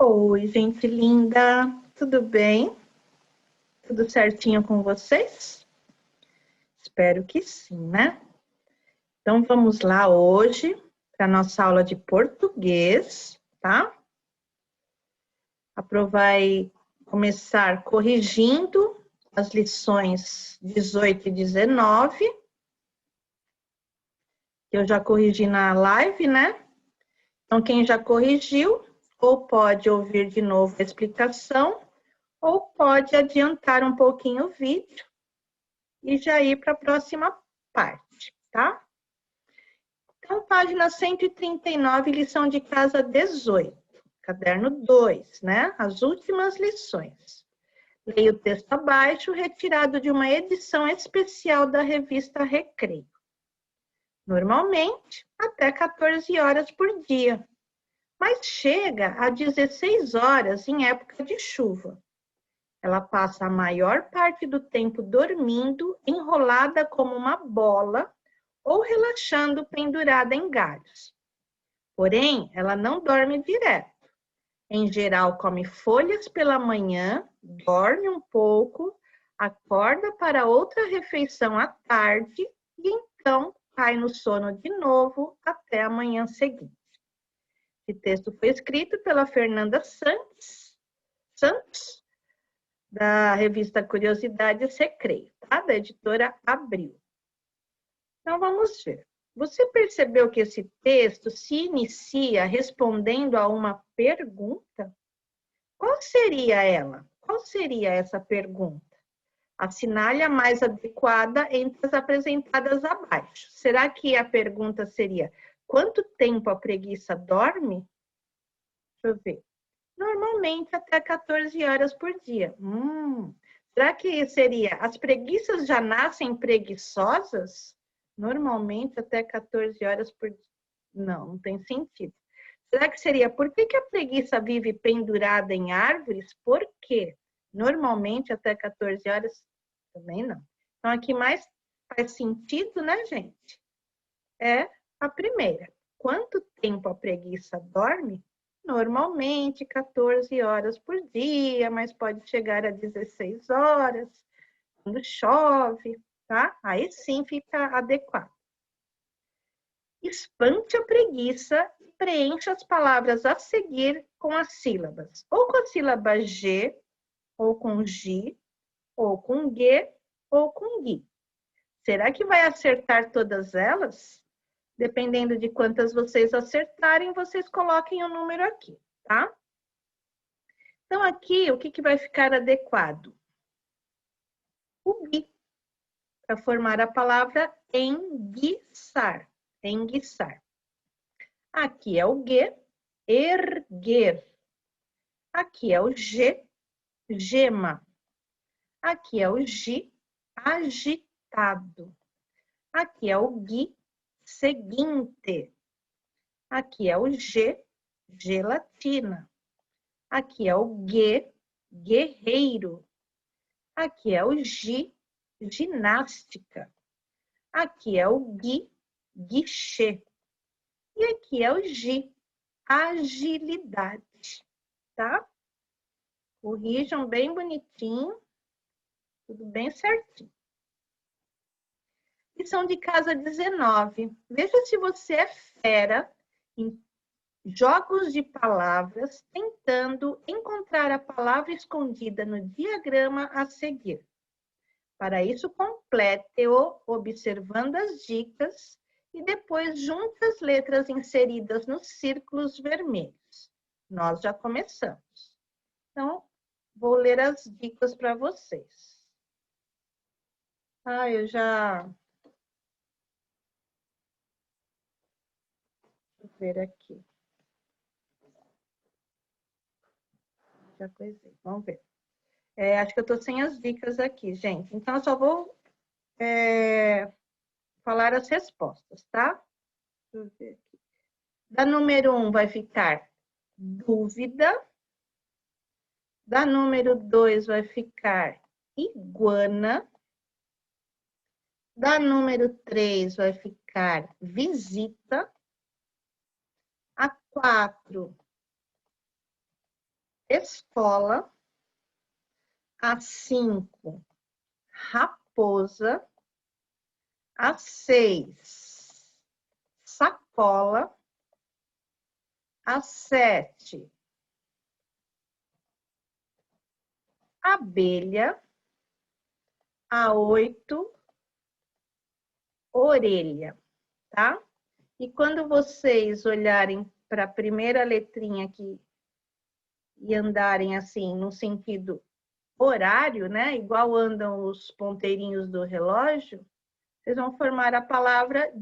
Oi, gente linda, tudo bem? Tudo certinho com vocês? Espero que sim, né? Então vamos lá hoje para a nossa aula de português, tá? A Pro vai começar corrigindo as lições 18 e 19, que eu já corrigi na live, né? Então quem já corrigiu, ou pode ouvir de novo a explicação, ou pode adiantar um pouquinho o vídeo e já ir para a próxima parte, tá? Então, página 139, lição de casa 18, caderno 2, né? As últimas lições. Leia o texto abaixo, retirado de uma edição especial da revista Recreio. Normalmente, até 14 horas por dia, mas chega a 16 horas em época de chuva. Ela passa a maior parte do tempo dormindo, enrolada como uma bola ou relaxando pendurada em galhos. Porém, ela não dorme direto. Em geral, come folhas pela manhã, dorme um pouco, acorda para outra refeição à tarde e então cai no sono de novo até a manhã seguinte. Esse texto foi escrito pela Fernanda Santos, da revista Curiosidades Recreio, tá? Da editora Abril. Então, vamos ver. Você percebeu que esse texto se inicia respondendo a uma pergunta? Qual seria ela? Qual seria essa pergunta? Assinale a mais adequada entre as apresentadas abaixo. Será que a pergunta seria: quanto tempo a preguiça dorme? Deixa eu ver. Normalmente até 14 horas por dia. Será que seria: as preguiças já nascem preguiçosas? Normalmente até 14 horas por dia. Não tem sentido. Será que seria: por que a preguiça vive pendurada em árvores? Por quê? Normalmente até 14 horas? Também não. Então, aqui mais faz sentido, né, gente? É a primeira. Quanto tempo a preguiça dorme? Normalmente 14 horas por dia, mas pode chegar a 16 horas, quando chove, tá? Aí sim fica adequado. Espante a preguiça e preencha as palavras a seguir com as sílabas. Ou com a sílaba G, ou com G, ou com G, ou com GUI. Será que vai acertar todas elas? Dependendo de quantas vocês acertarem, vocês coloquem o número aqui, tá? Então, aqui, o que vai ficar adequado? O GUI, para formar a palavra enguiçar. Enguiçar. Aqui é o G, erguer. Aqui é o G, gema. Aqui é o G, agitado. Aqui é o GUI, seguinte. Aqui é o G, gelatina. Aqui é o G, guerreiro. Aqui é o G, ginástica. Aqui é o GUI, guichê. E aqui é o G, agilidade, tá? Corrijam bem bonitinho, tudo bem certinho. Lição de casa 19. Veja se você é fera em jogos de palavras, tentando encontrar a palavra escondida no diagrama a seguir. Para isso, complete-o observando as dicas e depois junte as letras inseridas nos círculos vermelhos. Nós já começamos. Então, vou ler as dicas para vocês. Eu já... Deixa eu ver aqui. Já coisei. Vamos ver. Acho que eu estou sem as dicas aqui, gente. Então, eu só vou falar as respostas, tá? Deixa eu ver aqui. Da número 1 vai ficar dúvida. Da número 2 vai ficar iguana. Da número 3 vai ficar visita. A 4, escola. A 5, raposa. A 6, sacola. A 7, abelha. A 8, orelha, tá? E quando vocês olharem para a primeira letrinha aqui e andarem assim no sentido horário, né? Igual andam os ponteirinhos do relógio, vocês vão formar a palavra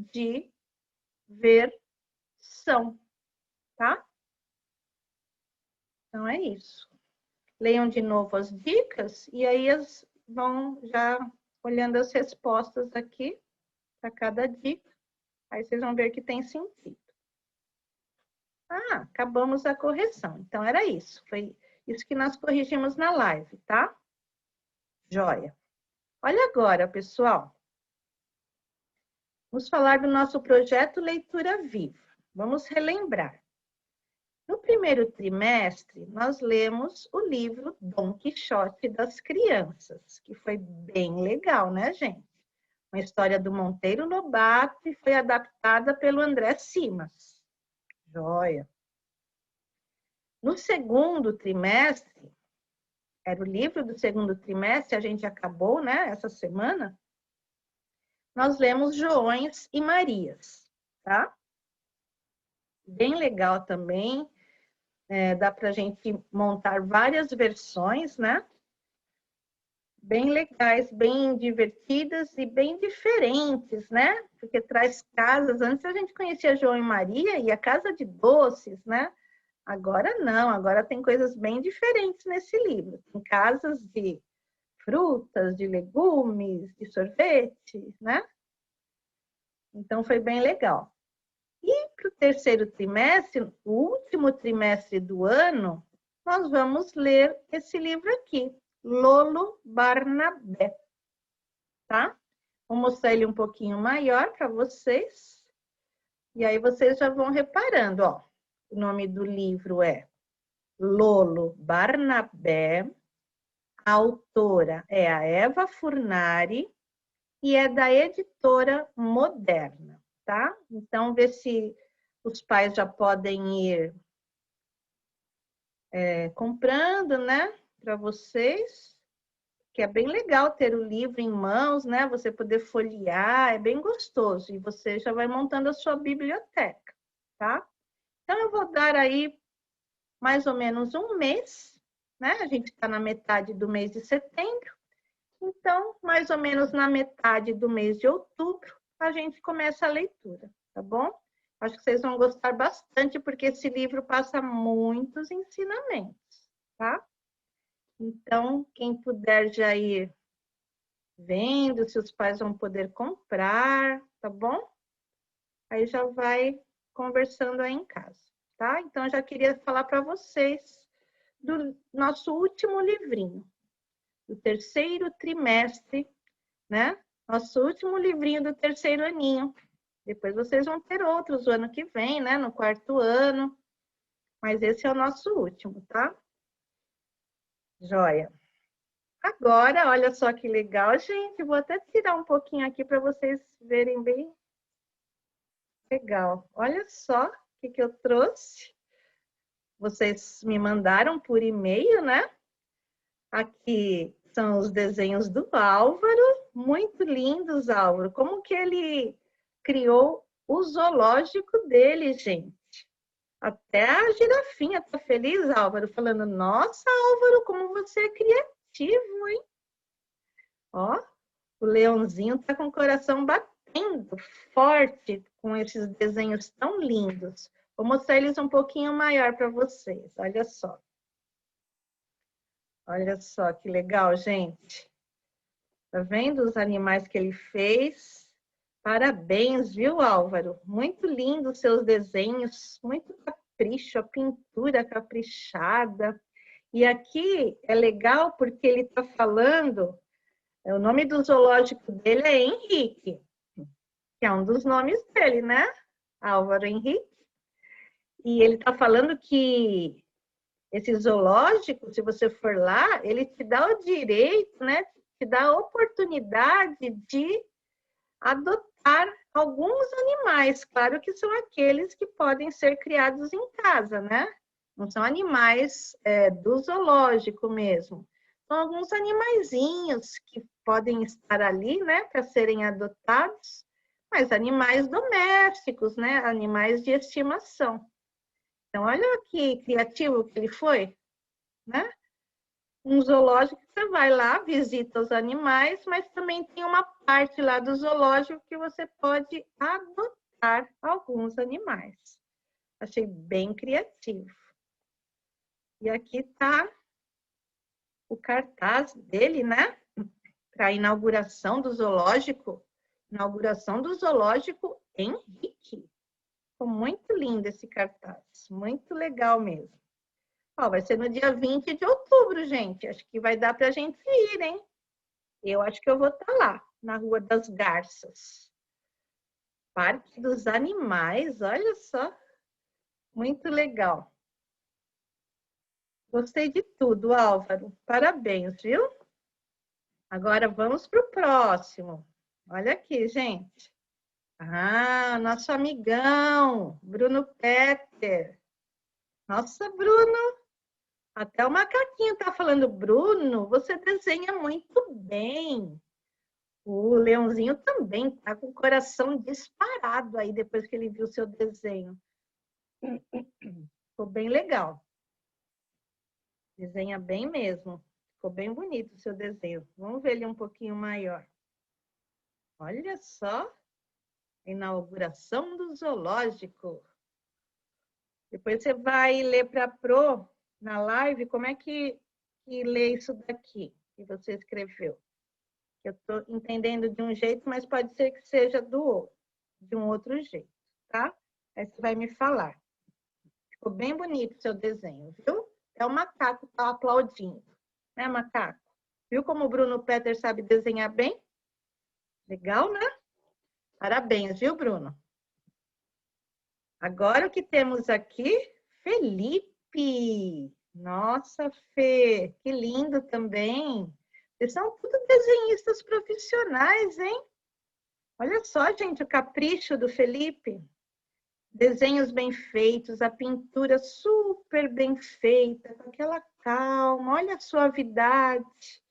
diversão, tá? Então é isso. Leiam de novo as dicas e aí vão já olhando as respostas aqui para cada dica. Aí vocês vão ver que tem sentido. Ah, acabamos a correção. Então era isso. Foi isso que nós corrigimos na live, tá? Joia. Olha agora, pessoal. Vamos falar do nosso projeto Leitura Viva. Vamos relembrar. No primeiro trimestre, nós lemos o livro Dom Quixote das Crianças, que foi bem legal, né, gente? Uma história do Monteiro Lobato e foi adaptada pelo André Simas. Joia! No segundo trimestre, era o livro do segundo trimestre, a gente acabou, né, essa semana, nós lemos Joões e Marias, tá? Bem legal também. Dá para a gente montar várias versões, né? Bem legais, bem divertidas e bem diferentes, né? Porque traz casas. Antes a gente conhecia João e Maria e a casa de doces, né? Agora não, agora tem coisas bem diferentes nesse livro. Tem casas de frutas, de legumes, de sorvete, né? Então foi bem legal. E para o terceiro trimestre, o último trimestre do ano, nós vamos ler esse livro aqui, Lolo Barnabé, tá? Vou mostrar ele um pouquinho maior para vocês. E aí vocês já vão reparando, ó. O nome do livro é Lolo Barnabé. A autora é a Eva Furnari e é da editora Moderna, tá? Então, vê se os pais já podem ir comprando, né, para vocês, que é bem legal ter o livro em mãos, né, você poder folhear, é bem gostoso, e você já vai montando a sua biblioteca, tá? Então, eu vou dar aí mais ou menos um mês, né, a gente está na metade do mês de setembro, então, mais ou menos na metade do mês de outubro, a gente começa a leitura, tá bom? Acho que vocês vão gostar bastante, porque esse livro passa muitos ensinamentos, tá? Então, quem puder já ir vendo se os pais vão poder comprar, tá bom? Aí já vai conversando aí em casa, tá? Então, eu já queria falar para vocês do nosso último livrinho, do terceiro trimestre, né? Nosso último livrinho do terceiro aninho. Depois vocês vão ter outros o ano que vem, né? No quarto ano. Mas esse é o nosso último, tá? Joia. Agora, olha só que legal, gente. Vou até tirar um pouquinho aqui para vocês verem bem legal. Olha só o que eu trouxe. Vocês me mandaram por e-mail, né? Aqui são os desenhos do Álvaro. Muito lindos, Álvaro. Como que ele criou o zoológico dele, gente? Até a girafinha tá feliz, Álvaro, falando: nossa, Álvaro, como você é criativo, hein? Ó, o leãozinho tá com o coração batendo forte com esses desenhos tão lindos. Vou mostrar eles um pouquinho maior para vocês, olha só. Olha só que legal, gente. Tá vendo os animais que ele fez? Parabéns, viu, Álvaro? Muito lindo os seus desenhos, muito capricho, a pintura caprichada. E aqui é legal porque ele está falando, o nome do zoológico dele é Henrique, que é um dos nomes dele, né? Álvaro Henrique. E ele está falando que Esse zoológico, se você for lá, ele te dá o direito, né? Te dá a oportunidade de adotar alguns animais. Claro que são aqueles que podem ser criados em casa, né? Não são animais do zoológico mesmo. São alguns animaizinhos que podem estar ali, né? Para serem adotados, mas animais domésticos, né? Animais de estimação. Então, olha que criativo que ele foi, né? Um zoológico, você vai lá, visita os animais, mas também tem uma parte lá do zoológico que você pode adotar alguns animais. Achei bem criativo. E aqui está o cartaz dele, né? Para a inauguração do zoológico. Inauguração do zoológico Henrique. Ficou muito lindo esse cartaz. Muito legal mesmo. Ó, vai ser no dia 20 de outubro, gente. Acho que vai dar para a gente ir, hein? Eu acho que eu vou estar lá, na Rua das Garças. Parque dos Animais, olha só. Muito legal. Gostei de tudo, Álvaro. Parabéns, viu? Agora vamos para o próximo. Olha aqui, gente. Ah, nosso amigão, Bruno Peter. Nossa, Bruno. Até o macaquinho tá falando, Bruno, você desenha muito bem. O leãozinho também tá com o coração disparado aí depois que ele viu o seu desenho. Ficou bem legal. Desenha bem mesmo. Ficou bem bonito o seu desenho. Vamos ver ele um pouquinho maior. Olha só. Inauguração do zoológico. Depois você vai ler para a Pro na live como é que lê isso daqui que você escreveu. Eu estou entendendo de um jeito, mas pode ser que seja de um outro jeito, tá? Aí você vai me falar. Ficou bem bonito o seu desenho, viu? É o macaco que está aplaudindo, né, macaco? Viu como o Bruno Peter sabe desenhar bem? Legal, né? Parabéns, viu, Bruno? Agora o que temos aqui? Felipe. Nossa, Fê, que lindo também. Vocês são tudo desenhistas profissionais, hein? Olha só, gente, o capricho do Felipe. Desenhos bem feitos, a pintura super bem feita, com aquela calma, olha a suavidade.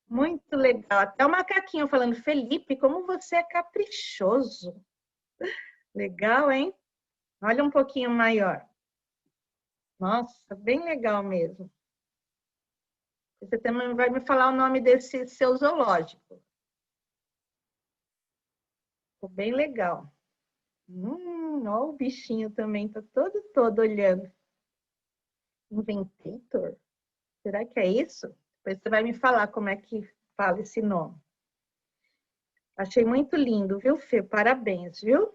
Muito legal. Até o macaquinho falando, Felipe, como você é caprichoso. Legal, hein? Olha um pouquinho maior. Nossa, bem legal mesmo. Você também vai me falar o nome desse seu zoológico. Ficou bem legal. Olha o bichinho também, tá todo olhando. Inventor? Será que é isso? Depois você vai me falar como é que fala esse nome. Achei muito lindo, viu, Fê? Parabéns, viu?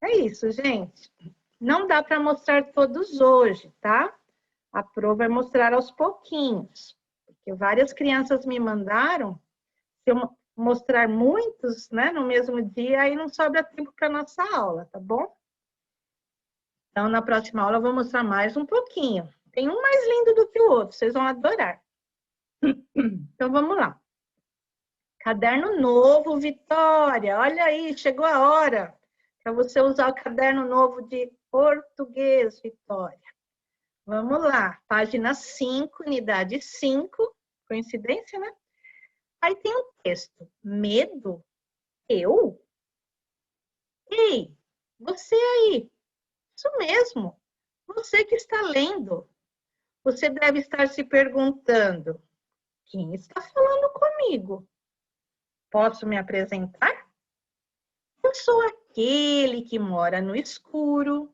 É isso, gente. Não dá para mostrar todos hoje, tá? A Pro vai mostrar aos pouquinhos. Porque várias crianças me mandaram. Se eu mostrar muitos, né, no mesmo dia, aí não sobra tempo para nossa aula, tá bom? Então, na próxima aula eu vou mostrar mais um pouquinho. Tem um mais lindo do que o outro, vocês vão adorar. Então, vamos lá. Caderno novo, Vitória. Olha aí, chegou a hora para você usar o caderno novo de português, Vitória. Vamos lá, página 5, unidade 5. Coincidência, né? Aí tem um texto. Medo? Eu? Ei, você aí. Isso mesmo. Você que está lendo. Você deve estar se perguntando: quem está falando comigo? Posso me apresentar? Eu sou aquele que mora no escuro,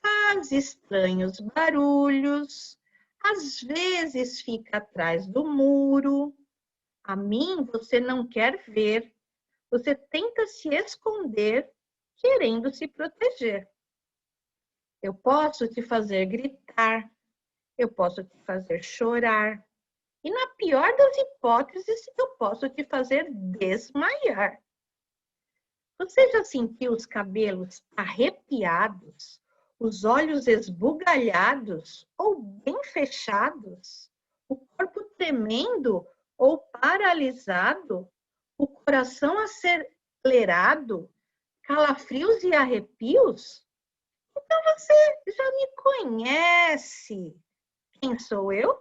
faz estranhos barulhos, às vezes fica atrás do muro. A mim você não quer ver, você tenta se esconder, querendo se proteger. Eu posso te fazer gritar, eu posso te fazer chorar, e na pior das hipóteses, eu posso te fazer desmaiar. Você já sentiu os cabelos arrepiados os olhos esbugalhados ou bem fechados, o corpo tremendo ou paralisado, o coração acelerado, calafrios e arrepios? Então você já me conhece. Quem sou eu?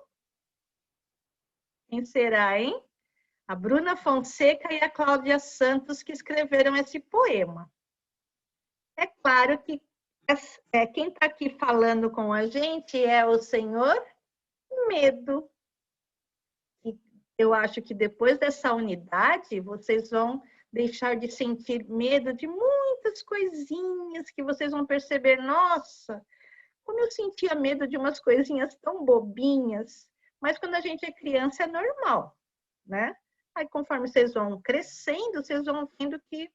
Quem será, hein? A Bruna Fonseca e a Cláudia Santos que escreveram esse poema. É claro que quem está aqui falando com a gente é o Senhor Medo. E eu acho que depois dessa unidade, vocês vão deixar de sentir medo de muitas coisinhas que vocês vão perceber, nossa, como eu sentia medo de umas coisinhas tão bobinhas. Mas quando a gente é criança é normal, né? Aí conforme vocês vão crescendo, vocês vão vendo que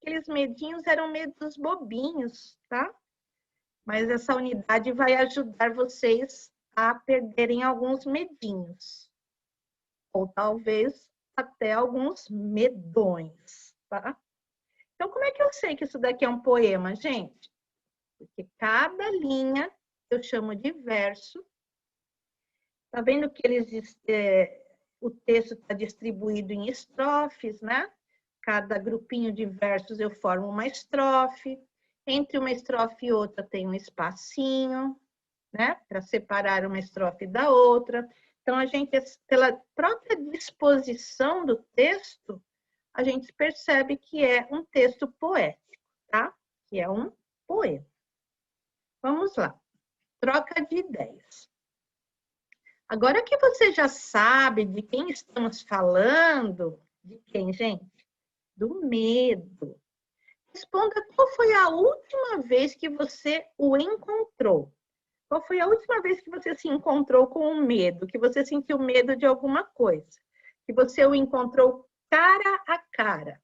aqueles medinhos eram medos bobinhos, tá? Mas essa unidade vai ajudar vocês a perderem alguns medinhos. Ou talvez até alguns medões, tá? Então, como é que eu sei que isso daqui é um poema, gente? Porque cada linha eu chamo de verso. Tá vendo que o texto está distribuído em estrofes, né? Cada grupinho de versos eu formo uma estrofe. Entre uma estrofe e outra tem um espacinho, né? Para separar uma estrofe da outra. Então, a gente, pela própria disposição do texto, a gente percebe que é um texto poético, tá? Que é um poema. Vamos lá. Troca de ideias. Agora que você já sabe de quem estamos falando, de quem, gente? Do medo. Responda qual foi a última vez que você o encontrou. Qual foi a última vez que você se encontrou com o medo? Que você sentiu medo de alguma coisa? Que você o encontrou cara a cara?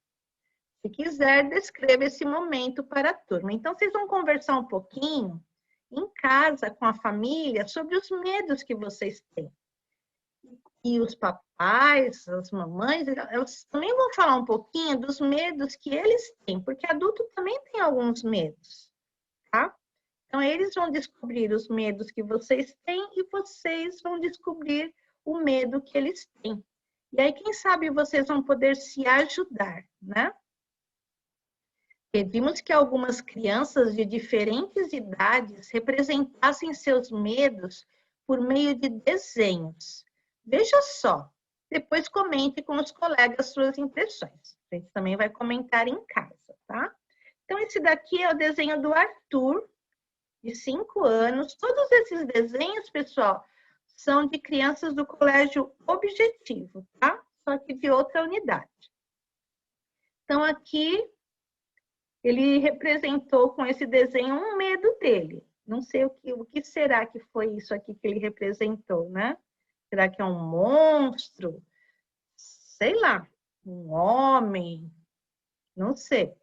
Se quiser, descreva esse momento para a turma. Então, vocês vão conversar um pouquinho em casa, com a família, sobre os medos que vocês têm. E os papais, as mamães, elas também vão falar um pouquinho dos medos que eles têm, porque adulto também tem alguns medos, tá? Então, eles vão descobrir os medos que vocês têm e vocês vão descobrir o medo que eles têm. E aí, quem sabe, vocês vão poder se ajudar, né? Pedimos que algumas crianças de diferentes idades representassem seus medos por meio de desenhos. Veja só, depois comente com os colegas suas impressões. A gente também vai comentar em casa, tá? Então, esse daqui é o desenho do Arthur, de 5 anos. Todos esses desenhos, pessoal, são de crianças do Colégio Objetivo, tá? Só que de outra unidade. Então, aqui, ele representou com esse desenho um medo dele. Não sei o que será que foi isso aqui que ele representou, né? Será que é um monstro? Sei lá, um homem? Não sei.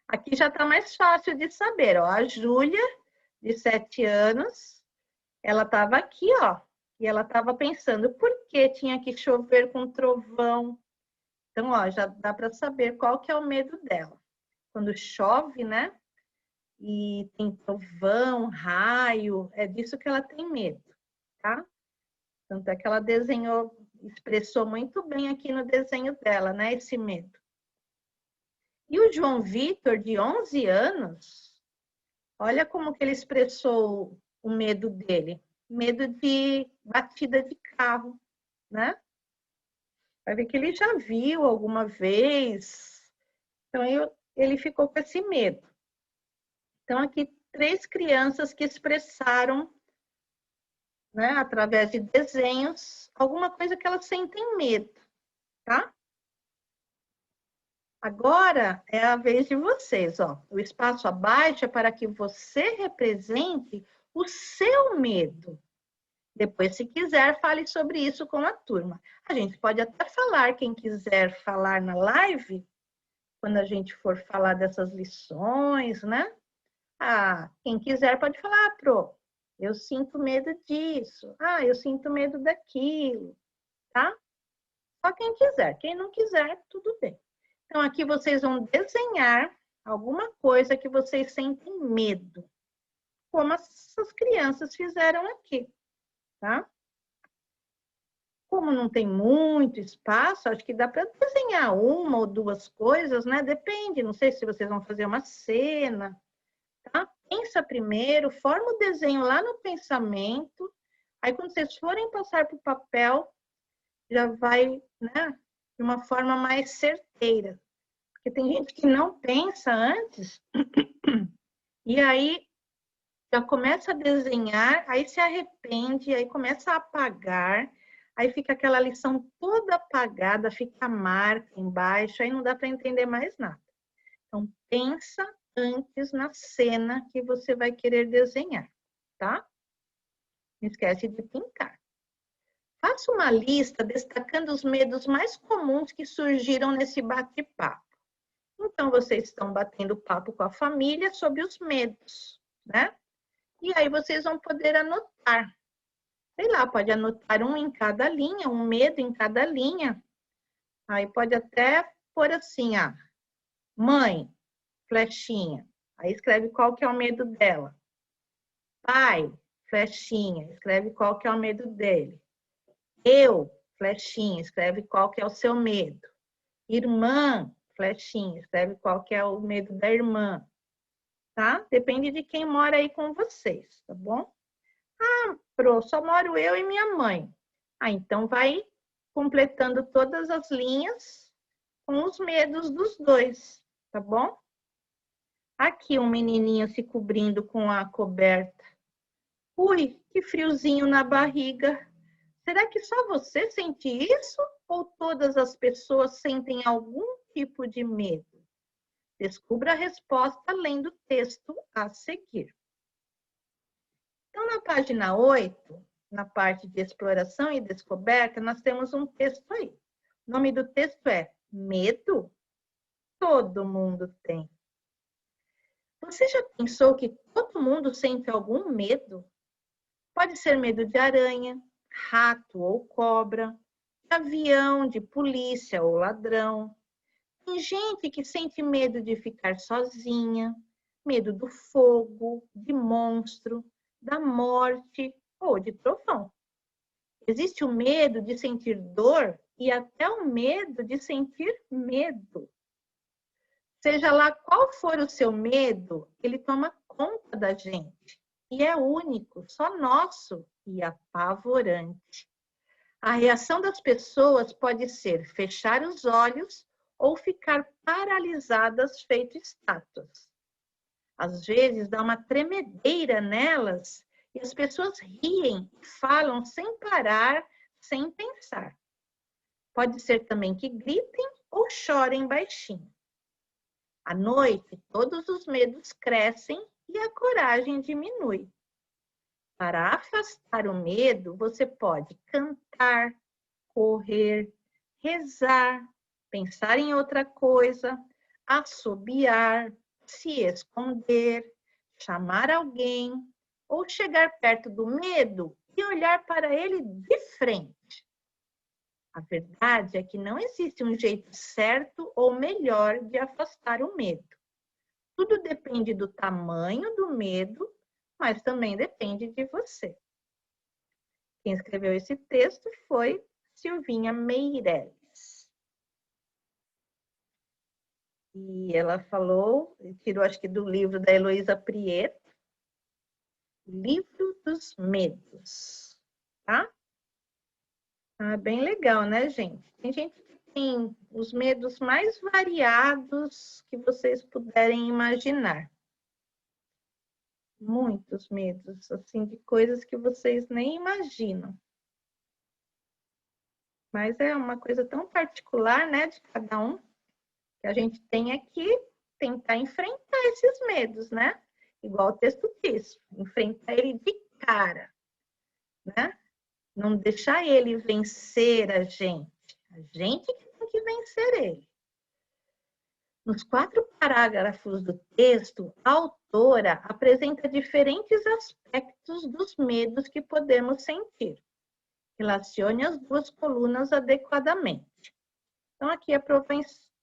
Aqui já está mais fácil de saber, ó. A Júlia, de 7 anos, ela estava aqui, ó. E ela estava pensando, por que tinha que chover com trovão? Então, ó, já dá para saber qual que é o medo dela. Quando chove, né? E tem trovão, raio, é disso que ela tem medo, tá? Tanto é que ela desenhou, expressou muito bem aqui no desenho dela, né? Esse medo. E o João Vitor, de 11 anos, olha como que ele expressou o medo dele. Medo de batida de carro, né? Vai ver que ele já viu alguma vez. Então, ele ficou com esse medo. Então, aqui, 3 crianças que expressaram, né, através de desenhos, alguma coisa que elas sentem medo, tá? Agora é a vez de vocês, ó. O espaço abaixo é para que você represente o seu medo. Depois, se quiser, fale sobre isso com a turma. A gente pode até falar, quem quiser falar na live, quando a gente for falar dessas lições, né? Ah, quem quiser pode falar, Pro, eu sinto medo disso. Ah, eu sinto medo daquilo, tá? Só quem quiser. Quem não quiser, tudo bem. Então, aqui vocês vão desenhar alguma coisa que vocês sentem medo. como essas crianças fizeram aqui, tá? Como não tem muito espaço, acho que dá para desenhar uma ou duas coisas, né? Depende, não sei se vocês vão fazer uma cena, tá? Pensa primeiro, forma o desenho lá no pensamento, aí quando vocês forem passar para o papel, já vai, né, de uma forma mais certeira. Porque tem gente que não pensa antes, e aí já começa a desenhar, aí se arrepende, aí começa a apagar, aí fica aquela lição toda apagada, fica a marca embaixo, aí não dá para entender mais nada. Então, pensa antes na cena que você vai querer desenhar, tá? Não esquece de pintar. Faça uma lista destacando os medos mais comuns que surgiram nesse bate-papo. Então, vocês estão batendo papo com a família sobre os medos, né? E aí vocês vão poder anotar. Sei lá, pode anotar um em cada linha, um medo em cada linha. Aí pode até pôr assim, mãe, flechinha. Aí escreve qual que é o medo dela. Pai, flechinha. Escreve qual que é o medo dele. Eu, flechinha. Escreve qual que é o seu medo. Irmã, flechinha. Escreve qual que é o medo da irmã. Tá? Depende de quem mora aí com vocês, tá bom? Pro, só moro eu e minha mãe. Então vai completando todas as linhas com os medos dos dois, tá bom? Aqui um menininho se cobrindo com a coberta. Ui, que friozinho na barriga. Será que só você sente isso? Ou todas as pessoas sentem algum tipo de medo? Descubra a resposta lendo o texto a seguir. Então, na página 8, na parte de exploração e descoberta, nós temos um texto aí. O nome do texto é Medo? Todo mundo tem. Você já pensou que todo mundo sente algum medo? Pode ser medo de aranha, rato ou cobra, de avião, de polícia ou ladrão. Tem gente que sente medo de ficar sozinha, medo do fogo, de monstro, da morte ou de trovão. Existe o medo de sentir dor e até o medo de sentir medo. Seja lá qual for o seu medo, ele toma conta da gente. E é único, só nosso e apavorante. A reação das pessoas pode ser fechar os olhos ou ficar paralisadas feito estátuas. Às vezes dá uma tremedeira nelas e as pessoas riem e falam sem parar, sem pensar. Pode ser também que gritem ou chorem baixinho. À noite, todos os medos crescem e a coragem diminui. Para afastar o medo, você pode cantar, correr, rezar, pensar em outra coisa, assobiar, se esconder, chamar alguém ou chegar perto do medo e olhar para ele de frente. A verdade é que não existe um jeito certo ou melhor de afastar o medo. Tudo depende do tamanho do medo, mas também depende de você. Quem escreveu esse texto foi Silvinha Meirelles. E ela falou, tirou acho que do livro da Heloísa Prieto, Livro dos Medos, tá? Bem legal, né, gente? Tem gente que tem os medos mais variados que vocês puderem imaginar. Muitos medos, assim, de coisas que vocês nem imaginam. Mas é uma coisa tão particular, né, de cada um, que a gente tem que tentar enfrentar esses medos, né? Igual o texto diz, enfrentar ele de cara, né? Não deixar ele vencer a gente que tem que vencer ele. Nos 4 parágrafos do texto, a autora apresenta diferentes aspectos dos medos que podemos sentir. Relacione as 2 colunas adequadamente. Então, aqui é para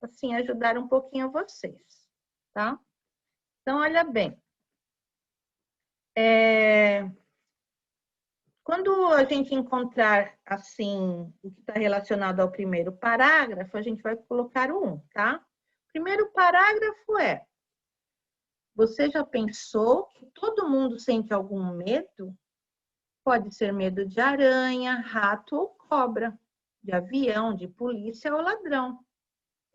assim, ajudar um pouquinho vocês, tá? Então, olha bem. Quando a gente encontrar, assim, o que está relacionado ao primeiro parágrafo, a gente vai colocar o 1, tá? O primeiro parágrafo é: você já pensou que todo mundo sente algum medo? Pode ser medo de aranha, rato ou cobra, de avião, de polícia ou ladrão.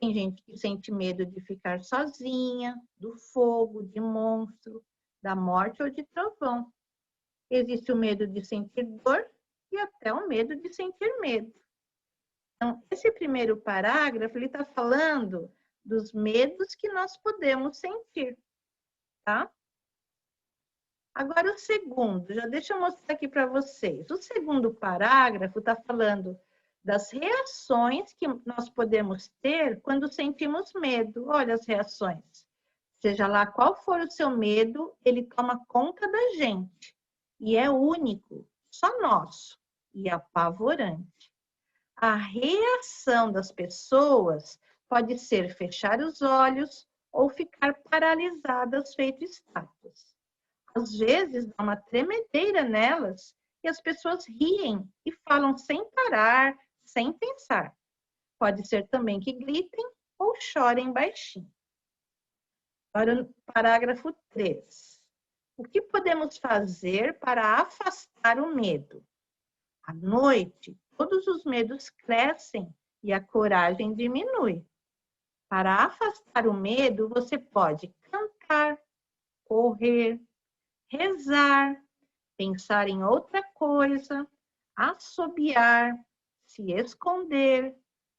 Tem gente que sente medo de ficar sozinha, do fogo, de monstro, da morte ou de trovão. Existe o medo de sentir dor e até o medo de sentir medo. Então, esse primeiro parágrafo, ele está falando dos medos que nós podemos sentir, tá? Agora, o segundo, já deixa eu mostrar aqui para vocês. O segundo parágrafo está falando das reações que nós podemos ter quando sentimos medo. Olha as reações. Seja lá qual for o seu medo, ele toma conta da gente. E é único, só nosso, e apavorante. A reação das pessoas pode ser fechar os olhos ou ficar paralisadas, feito estátuas. Às vezes, dá uma tremedeira nelas e as pessoas riem e falam sem parar, sem pensar. Pode ser também que gritem ou chorem baixinho. Para o parágrafo 3. O que podemos fazer para afastar o medo? À noite, todos os medos crescem e a coragem diminui. Para afastar o medo, você pode cantar, correr, rezar, pensar em outra coisa, assobiar, se esconder,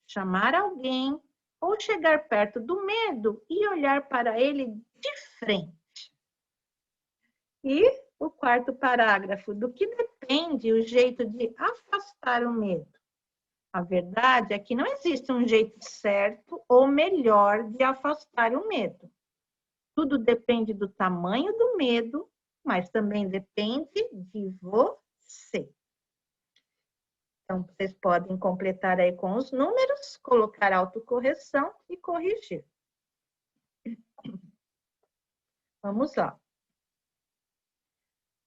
chamar alguém ou chegar perto do medo e olhar para ele de frente. E o quarto parágrafo, do que depende o jeito de afastar o medo? A verdade é que não existe um jeito certo ou melhor de afastar o medo. Tudo depende do tamanho do medo, mas também depende de você. Então, vocês podem completar aí com os números, colocar autocorreção e corrigir. Vamos lá.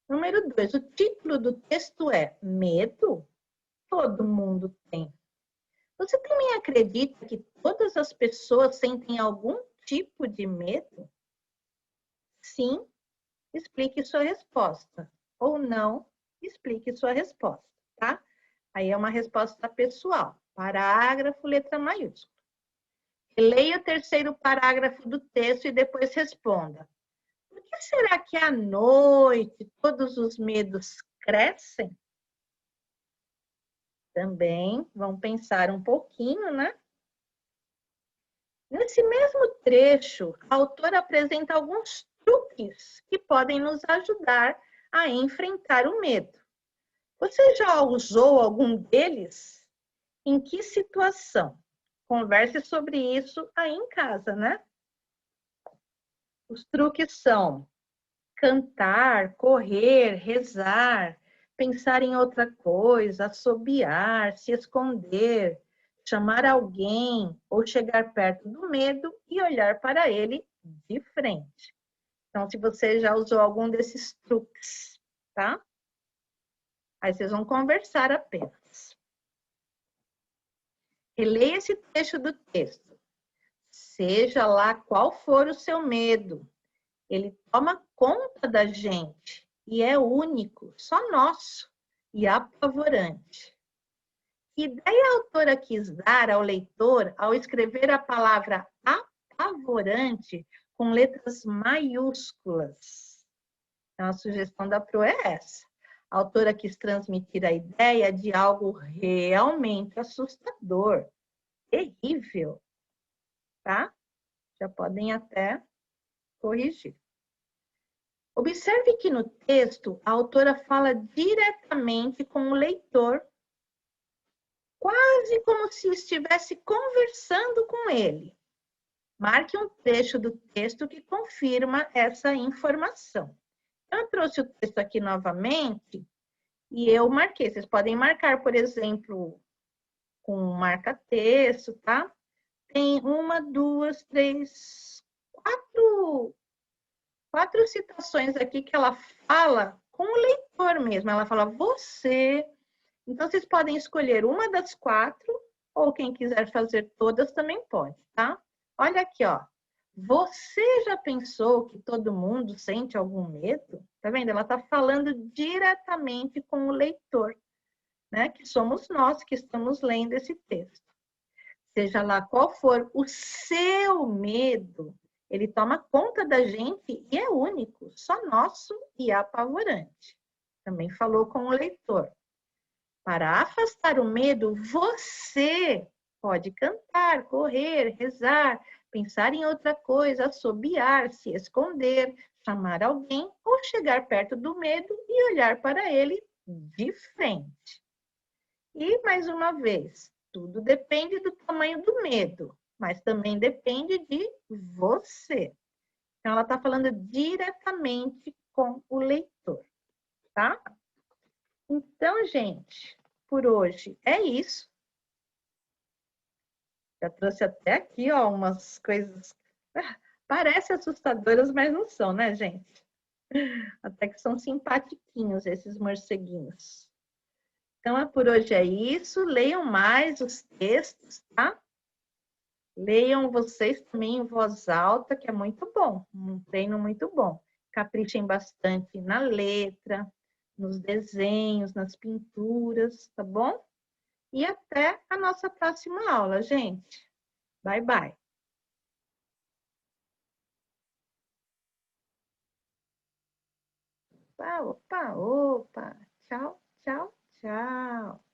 Número 2, o título do texto é Medo? Todo mundo tem. Você também acredita que todas as pessoas sentem algum tipo de medo? Sim, explique sua resposta. Ou não, explique sua resposta, tá? Aí é uma resposta pessoal. Parágrafo, letra maiúscula. Leia o terceiro parágrafo do texto e depois responda. Por que será que à noite todos os medos crescem? Também vão pensar um pouquinho, né? Nesse mesmo trecho, a autora apresenta alguns truques que podem nos ajudar a enfrentar o medo. Você já usou algum deles? Em que situação? Converse sobre isso aí em casa, né? Os truques são cantar, correr, rezar, pensar em outra coisa, assobiar, se esconder, chamar alguém ou chegar perto do medo e olhar para ele de frente. Então, se você já usou algum desses truques, tá? Aí vocês vão conversar apenas. Releia esse trecho do texto. Seja lá qual for o seu medo, ele toma conta da gente e é único, só nosso e apavorante. Que ideia a autora quis dar ao leitor ao escrever a palavra apavorante com letras maiúsculas? Então, a sugestão da Pro é essa. A autora quis transmitir a ideia de algo realmente assustador, terrível, tá? Já podem até corrigir. Observe que no texto a autora fala diretamente com o leitor, quase como se estivesse conversando com ele. Marque um trecho do texto que confirma essa informação. Eu trouxe o texto aqui novamente e eu marquei. Vocês podem marcar, por exemplo, com marca-texto, tá? Tem 1, 2, 3, 4 4 citações aqui que ela fala com o leitor mesmo. Ela fala você. Então, vocês podem escolher uma das 4, ou quem quiser fazer todas também pode, tá? Olha aqui, ó. Você já pensou que todo mundo sente algum medo? Tá vendo? Ela está falando diretamente com o leitor, né? Que somos nós que estamos lendo esse texto. Seja lá qual for o seu medo, ele toma conta da gente e é único, só nosso e apavorante. Também falou com o leitor. Para afastar o medo, você pode cantar, correr, rezar, pensar em outra coisa, assobiar, se esconder, chamar alguém ou chegar perto do medo e olhar para ele de frente. E, mais uma vez, tudo depende do tamanho do medo, mas também depende de você. Então, ela está falando diretamente com o leitor, tá? Então, gente, por hoje é isso. Já trouxe até aqui, ó, umas coisas... Parecem assustadoras, mas não são, né, gente? Até que são simpatiquinhos esses morceguinhos. Então, por hoje é isso. Leiam mais os textos, tá? Leiam vocês também em voz alta, que é muito bom. Um treino muito bom. Caprichem bastante na letra, nos desenhos, nas pinturas, tá bom? E até a nossa próxima aula, gente. Bye, bye. Opa, opa, opa. Tchau, tchau, tchau.